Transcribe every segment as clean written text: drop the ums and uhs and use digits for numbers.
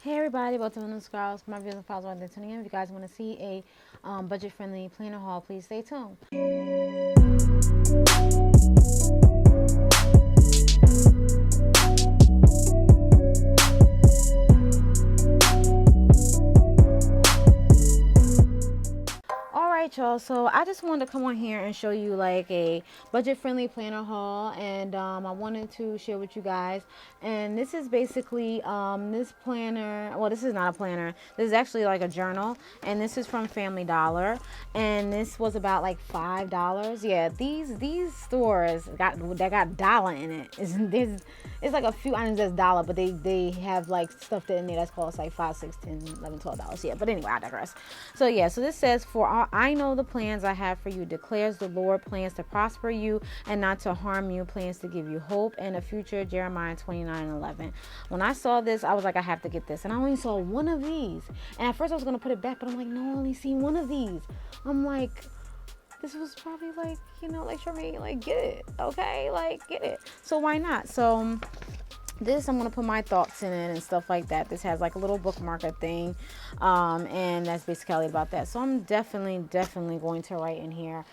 Hey everybody, welcome to the Scrolls. My viewers and followers are there tuning in. If you guys want to see a budget-friendly planner haul, please stay tuned. Alright y'all, so I just wanted to come on here and show you like a budget-friendly planner haul, and I wanted to share with you guys. And this is basically this planner. Well, this is not a planner, this is actually like a journal, and this is from Family Dollar, and this was about like $5. Yeah, these stores got dollar in it. It's like a few items that's dollar, but they have like stuff in there that's cost like $5, $6, $10, $11, $12. Yeah, but anyway, I digress. So yeah, so this says, for I know the plans I have for you, declares the Lord, plans to prosper you and not to harm you, plans to give you hope and a future. Jeremiah 29:11. When I saw this, I was like, I have to get this, and I only saw one of these, and at first I was gonna put it back, but I'm like, no, I only seen one of these. I'm like, this was probably like, like for me, like, get it, okay, like, get it. So why not? So this, I'm going to put my thoughts in it and stuff like that. This has like a little bookmarker thing, and that's basically about that. So I'm definitely going to write in here.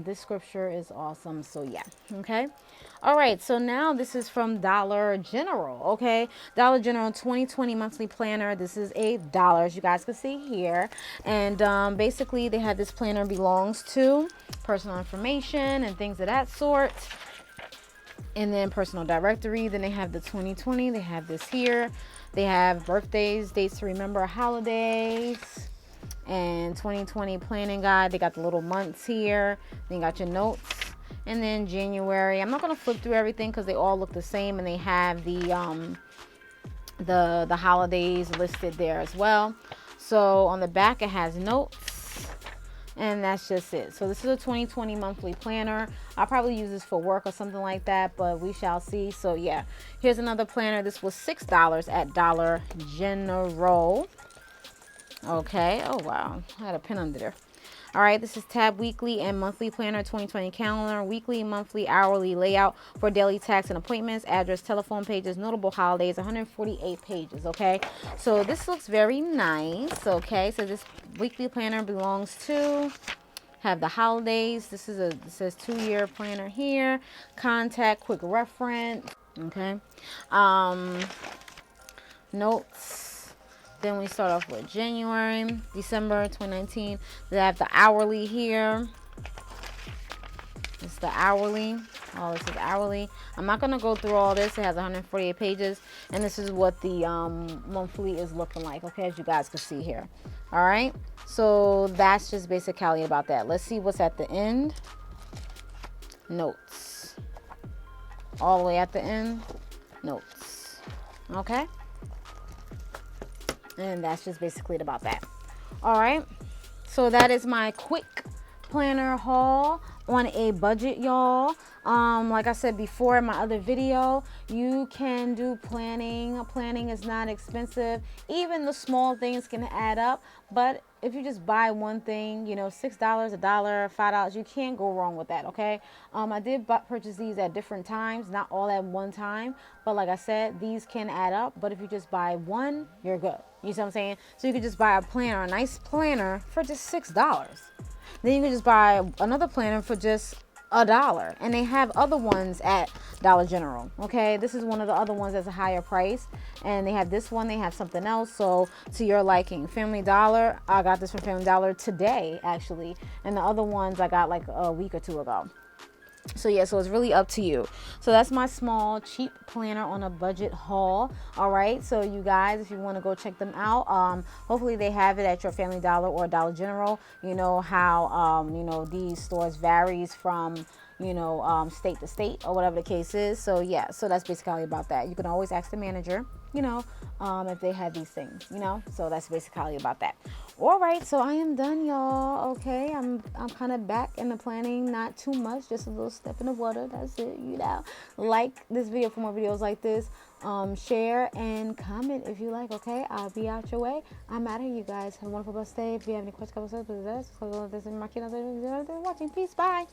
This scripture is awesome, so yeah. Okay, all right, so now this is from Dollar General. Okay, Dollar General 2020 monthly planner. This is $8, as you guys can see here, and basically they have this planner belongs to personal information and things of that sort. And then personal directory. Then they have the 2020. They have this here. They have birthdays, dates to remember, holidays, and 2020 planning guide. They got the little months here. Then you got your notes. And then January. I'm not going to flip through everything because they all look the same, and they have the holidays listed there as well. So on the back it has notes. And that's just it. So this is a 2020 monthly planner. I'll probably use this for work or something like that, but we shall see. So yeah, here's another planner. This was $6 at Dollar General. Okay. Oh wow, I had a pen under there. All right, this is Tab Weekly and Monthly Planner 2020 Calendar. Weekly, monthly, hourly layout for daily tasks and appointments, address, telephone pages, notable holidays, 148 pages, okay? So this looks very nice, okay? So this weekly planner belongs to, have the holidays. This says 2-year planner here. Contact, quick reference, okay? Notes. Then we start off with January, December 2019. They have the hourly here. It's the hourly. Oh, this is hourly. I'm not going to go through all this. It has 148 pages. And this is what the monthly is looking like, okay, as you guys can see here. All right. So that's just basically about that. Let's see what's at the end. Notes. All the way at the end. Notes. Okay. And that's just basically about that. All right, so that is my quick planner haul on a budget, y'all. Like I said before in my other video, you can do planning. Planning is not expensive. Even the small things can add up, but if you just buy one thing, $6, $1, $5, you can't go wrong with that, okay? I did purchase these at different times, not all at one time, but like I said, these can add up. But if you just buy one, you're good. You see what I'm saying? So you could just buy a planner, a nice planner, for just $6. Then you can just buy another planner for just $1, and they have other ones at Dollar General. Okay, this is one of the other ones that's a higher price, and they have this one, they have something else, so to your liking. Family Dollar, I got this from Family Dollar today actually, and the other ones I got like a week or two ago. So yeah, so it's really up to you. So that's my small cheap planner on a budget haul. All right, so you guys, if you want to go check them out, hopefully they have it at your Family Dollar or Dollar General. You know how these stores varies from state to state or whatever the case is. So yeah, so that's basically about that. You can always ask the manager, if they have these things, so that's basically about that. All right, so I am done, y'all. Okay, I'm kind of back in the planning, not too much, just a little step in the water. That's it, like this video for more videos like this. Share and comment if you like. Okay, I'll be out your way. I'm out of here, you guys. Have a wonderful, blessed day. If you have any questions, watching. Peace. Bye.